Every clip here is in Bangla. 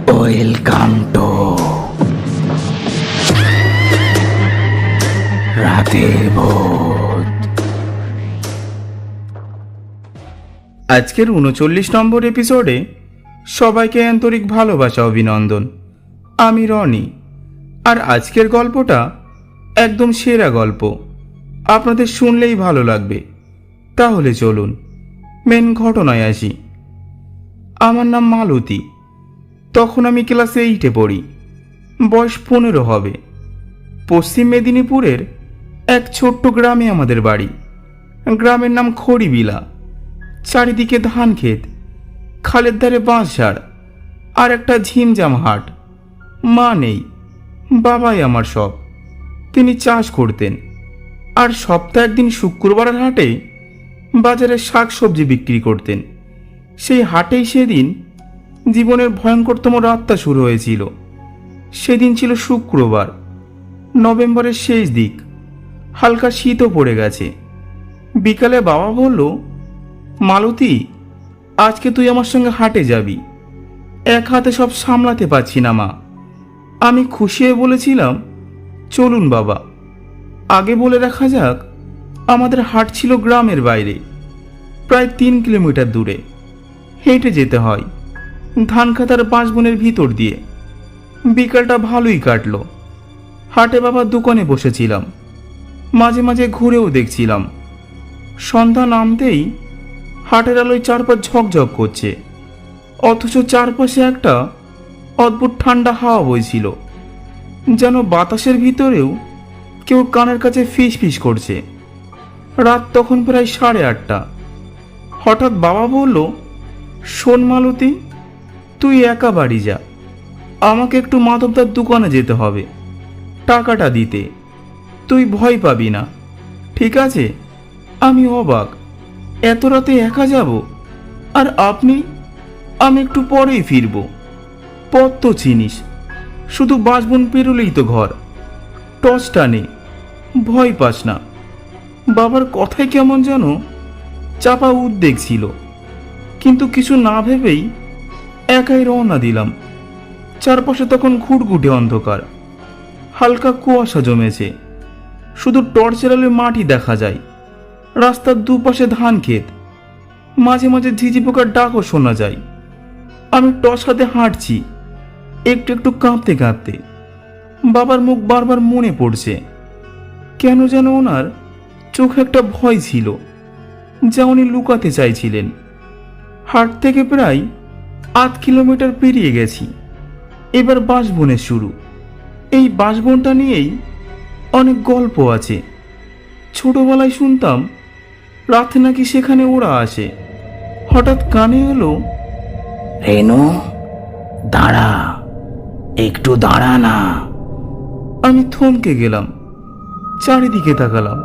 ওয়েলকাম টু রাতের ভূত। আজকের ৩৯ নম্বর এপিসোডে সবাইকে আন্তরিক ভালোবাসা অভিনন্দন। আমি রনি, আর আজকের গল্পটা একদম সেরা গল্প, আপনাদের শুনলেই ভালো লাগবে। তাহলে চলুন মেন ঘটনায় আসি। আমার নাম মালতী। তখন আমি ক্লাস 8-এ পড়ি, বয়স 15 হবে। পশ্চিম মেদিনীপুরের এক ছোট্ট গ্রামে আমাদের বাড়ি। গ্রামের নাম খড়িবিলা। চারিদিকে ধান ক্ষেত, খালের ধারে বাঁশঝাড় আর একটা ঝিমঝাম হাট। মা নেই, বাবাই আমার সব। তিনি চাষ করতেন, আর সপ্তাহের দিন শুক্রবারের হাটে বাজারে শাক সবজি বিক্রি করতেন। সেই হাটেই সেদিন জীবনের ভয়ঙ্করতম রাতটা শুরু হয়েছিল। সেদিন ছিল শুক্রবার, নভেম্বরের শেষ দিক। হালকা শীতও পড়ে গেছে। বিকালে বাবা বলল, মালতী, আজকে তুই আমার সঙ্গে হাটে যাবি। এক হাতে সব সামলাতে পারছি না মা। আমি খুশি হয়ে বলেছিলাম, চলুন বাবা। আগে বলে রাখা যাক, আমাদের হাট ছিল গ্রামের বাইরে, প্রায় 3 কিলোমিটার দূরে। হেঁটে যেতে হয় ধান খাতার বাঁশবনের ভিতর দিয়ে। বিকালটা ভালোই কাটলো। হাটে বাবার দোকানে বসেছিলাম, মাঝে মাঝে ঘুরেও দেখছিলাম। সন্ধ্যা নামতেই হাটের আলোয় চারপাশ ঝকঝক করছে, অথচ চারপাশে একটা অদ্ভুত ঠান্ডা হাওয়া বইছিল, যেন বাতাসের ভিতরেও কেউ কানের কাছে ফিস ফিস করছে। রাত তখন প্রায় 8:30। হঠাৎ বাবা বলল, শোন মালতী, তুই একা বাড়ি যা, আমাকে একটু মাধবদার দোকানে যেতে হবে টাকাটা দিতে। তুই ভয় পাবি না, ঠিক আছে? আমি অবাক, এত রাতে একা যাব? আর আপনি? আমি একটু পরেই ফিরব, পথ তো চিনিস, শুধু বাঁশবন পেরোলেই তো ঘর। টর্চটা নে, ভয় পাস না। বাবার কথায় কেমন যেন চাপা উদ্বেগ ছিল, কিন্তু কিছু না ভেবেই একাই রওনা দিলাম। চারপাশে তখন ঘুটঘুটে অন্ধকার, হালকা কুয়াশা জমেছে, শুধু টর্চের আলোয় মাটি দেখা যায়। রাস্তার দুপাশে ধান ক্ষেত, মাঝে মাঝে ঝিঝি পোকার ডাকও শোনা যায়। আমি টর্চ হাতে হাঁটছি, একটু একটু কাঁপতে কাঁপতে। বাবার মুখ বারবার মনে পড়ছে। কেন যেন ওনার চোখে একটা ভয় ছিল, যা উনি লুকাতে চাইছিলেন। হাট থেকে প্রায় 8 কিলোমিটার পেরিয়ে গেছি। এবার বাঁশবনের শুরু। এই বাঁশবনটা নিয়েই অনেক গল্প আছে। ছোটবেলায় শুনতাম রাতে নাকি সেখানে ওরা আসে। হঠাৎ কানে এলো, রেনু, দাঁড়া, একটু দাঁড়া না। আমি থমকে গেলাম, চারিদিকে তাকালাম।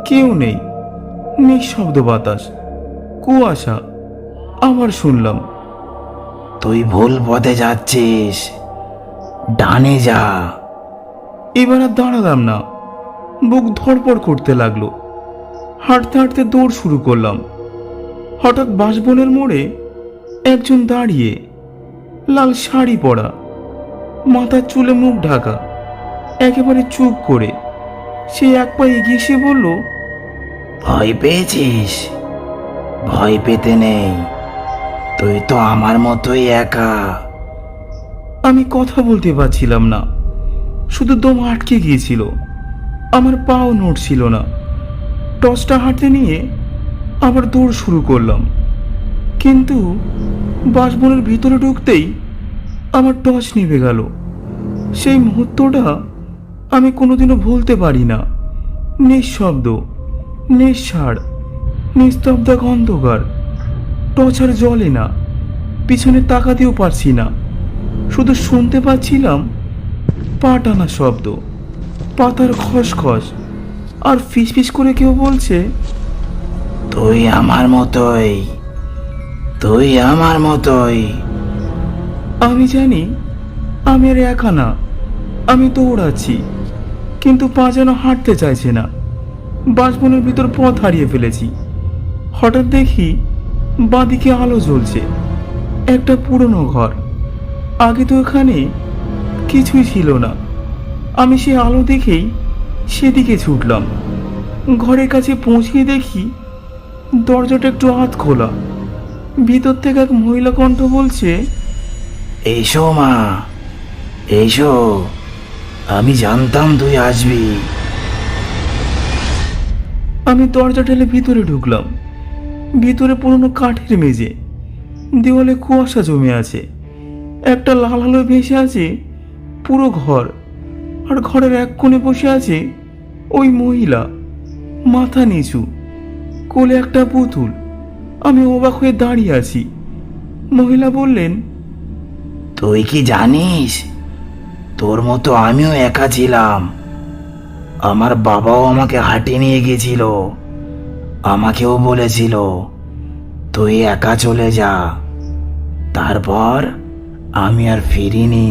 কেউ নেই, নিঃশব্দ বাতাস, কুয়াশা। আবার শুনলাম, তুই ভুল পথে যাচ্ছিস, ডানে যা। এবার আর দাঁড়ালাম না, বুক ধড়পড় করতে লাগলো। হাঁটতে হাঁটতে দৌড় শুরু করলাম। হঠাৎ বাঁশবনের মোড়ে একজন দাঁড়িয়ে, লাল শাড়ি পরা, মাথার চুলে মুখ ঢাকা, একেবারে চুপ করে। সে এক পা এগিয়ে এসে বলল, ভয় পেয়েছিস? ভয় পেতে নেই, তুই তো আমার মতোই একা। আমি কথা বলতে পারছিলাম না, শুধু দম আটকে গিয়েছিল। আমার পাও নড়ছিল না। টর্চটা হাতে নিয়ে আবার দৌড় শুরু করলাম, কিন্তু বাঁশবনের ভিতরে ঢুকতেই আমার টর্চ নিভে গেল। সেই মুহূর্তটা আমি কোনোদিনও ভুলতে পারি না। নিঃশব্দ, নিঃসাড়, নিস্তব্ধ অন্ধকার। টর্চ আর জ্বলে না, পিছনে তাকাতেও পারছি না। শুধু শুনতে পাচ্ছিলাম পা টানা শব্দ, পাতার খসখস, আর ফিসফিস করে কেউ বলছে, তুই আমার মতোই, তুই আমার মতোই। আমি জানি আমি আর একা না। আমি দৌড়াচ্ছি, কিন্তু পা যেন হাঁটতে চাইছে না। বাঁশবনের ভিতর পথ হারিয়ে ফেলেছি। হঠাৎ দেখি বাঁদিকে আলো জ্বলছে, একটা পুরনো ঘর। আগে তো এখানে কিছুই ছিল না। আমি সে আলো দেখেই সেদিকে ছুটলাম। ঘরের কাছে পৌঁছিয়ে দেখি দরজাটা একটু আধ খোলা। ভিতর থেকে এক মহিলা কণ্ঠ বলছে, এসো মা, এসো, আমি জানতাম তুই আসবি। আমি দরজা ঠেলে ভিতরে ঢুকলাম। ভিতরে পুরনো কাঠের মেঝে, দেওয়ালে কুয়াশা জমে আছে, একটা লাল আলো ভেসে আছে পুরো ঘর। আর ঘরের এক কোণে বসে আছে ওই মহিলা, মাথা নিচু, কোলে একটা পুতুল। আমি অবাক হয়ে দাঁড়িয়ে আছি। মহিলা বললেন, তুই কি জানিস, তোর মতো আমিও একা ছিলাম। আমার বাবাও আমাকে হাটে নিয়ে গেছিল, আমাকেও বলেছিল তুই একা চলে যা। তারপর আমি আর ফিরিনি।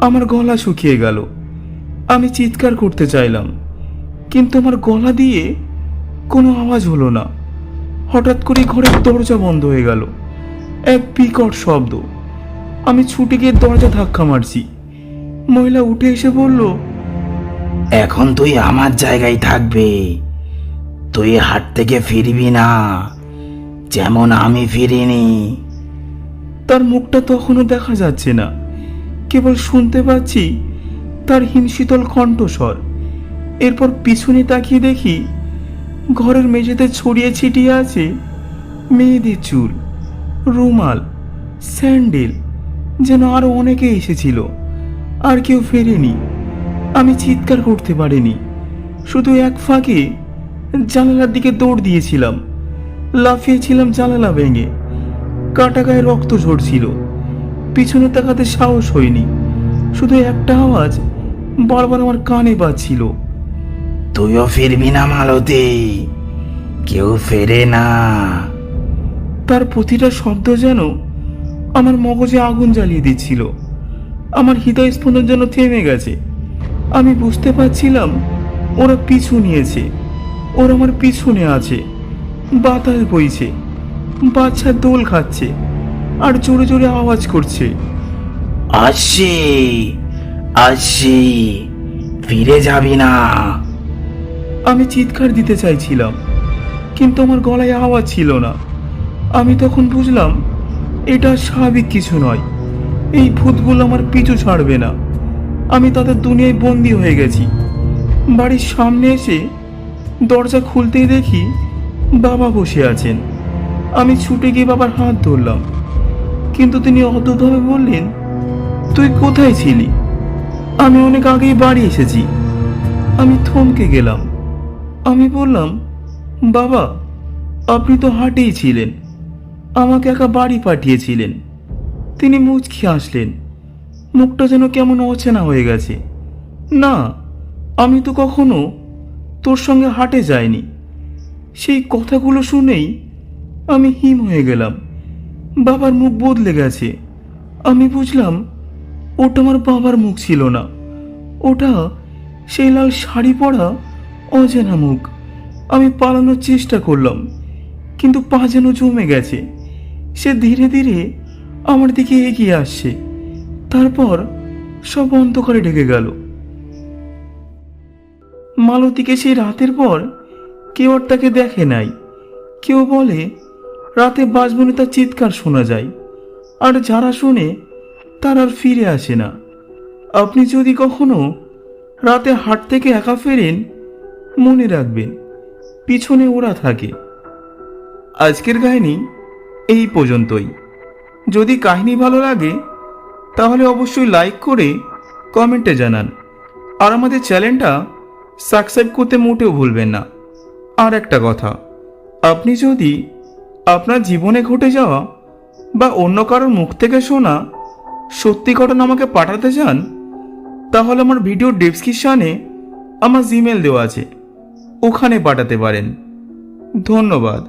আমার গলা শুকিয়ে গেল। আমি চিৎকার করতে চাইলাম, কিন্তু আমার গলা দিয়ে কোনো আওয়াজ হলো না। হঠাৎ করে ঘরের দরজা বন্ধ হয়ে গেল। এক বিকট শব্দ। আমি ছুটে গিয়ে দরজা ধাক্কা মারছি। মহিলা উঠে এসে বলল, এখন তুই আমার জায়গায় থাকবি, তুই হাট থেকে ফিরবি না, যেমন আমি ফিরিনি। তার মুখটা তখনও দেখা যাচ্ছে না, কেবল শুনতে পাচ্ছি তার হিমশীতল কণ্ঠস্বর। এরপর পিছনে তাকিয়ে দেখি ঘরের মেঝেতে ছড়িয়ে ছিটিয়ে আছে মেয়েদের চুল, রুমাল, স্যান্ডেল, যেন আরো অনেকে এসেছিল, আর কেউ ফেরেনি। আমি চিৎকার করতে পারিনি, শুধু এক ফাঁকে জানালার দিকে দৌড় দিয়েছিলাম। লাফিয়েছিলাম জানালা ভেঙে। কাটা গায়ে রক্ত ঝরছিল। পিছনে তাকাতে সাহস হয়নি। শুধু একটা আওয়াজ বারবার আমার কানে বাজছিল, তুইও ফিরবি না মালতী, কেউ ফেরে না। তার প্রতিটা শব্দ যেন আমার মগজে আগুন জ্বালিয়ে দিচ্ছিল। আমার হৃদয় স্পন্দন যেন থেমে গেছে। আমি বুঝতে পারছিলাম ওরা পিছু নিয়েছে, ওরা আমার পিছনে আছে। বাতাস বইছে, বাচ্চা দোল খাচ্ছে, আর জোরে জোরে আওয়াজ করছে, আসছি, আসছি, ফিরে যাবি না। আমি চিৎকার দিতে চাইছিলাম, কিন্তু আমার গলায় আওয়াজ ছিল না। আমি তখন বুঝলাম এটা স্বাভাবিক কিছু নয়। এই ভূতগুলো আমার পিছু ছাড়বে না। আমি তাদের দুনিয়ায় বন্দি হয়ে গেছি। বাড়ির সামনে এসে দরজা খুলতেই দেখি বাবা বসে আছেন। আমি ছুটে গিয়ে বাবার হাত ধরলাম, কিন্তু তিনি অদ্ভুতভাবে বললেন, তুই কোথায় ছিলি? আমি অনেক আগেই বাড়ি এসেছি। আমি থমকে গেলাম। আমি বললাম, বাবা, আপনি তো হাটেই ছিলেন, আমাকে একা বাড়ি পাঠিয়েছিলেন। তিনি মুচকি হাসলেন, মুখটা যেন কেমন অচেনা হয়ে গেছে। না, আমি তো কখনো তোর সঙ্গে হাটে যাইনি। সেই কথাগুলো শুনেই আমি হিম হয়ে গেলাম। বাবার মুখ বদলে গেছে। আমি বুঝলাম ওটা আমার বাবার মুখ ছিল না, ওটা সেই লাল শাড়ি পরা অচেনা মুখ। আমি পালানোর চেষ্টা করলাম, কিন্তু পা যেন জমে গেছে। সে ধীরে ধীরে আমার দিকে এগিয়ে আসছে। তারপর সব অন্ধকারে ঢেকে গেল। মালতীকে সেই রাতের পর কেউ আর তাকে দেখে নাই। কেউ বলে রাতে বাঁশবনে তার চিৎকার শোনা যায়, আর যারা শোনে তারা আর ফিরে আসে না। আপনি যদি কখনো রাতে হাট থেকে একা ফেরেন, মনে রাখবেন পিছনে ওরা থাকে। আজকের কাহিনী এই পর্যন্তই। যদি কাহিনী ভালো লাগে তাহলে অবশ্যই লাইক করে কমেন্টে জানান, আর আমাদের চ্যানেলটা সাবস্ক্রাইব করতে মোটেও ভুলবেন না। আর একটা কথা, আপনি যদি আপনার জীবনে ঘটে যাওয়া বা অন্য কারোর মুখ থেকে শোনা সত্যি ঘটনা আমাকে পাঠাতে চান, তাহলে আমার ভিডিও ডেসক্রিপশনে আমার জিমেল দেওয়া আছে, ওখানে পাঠাতে পারেন। ধন্যবাদ।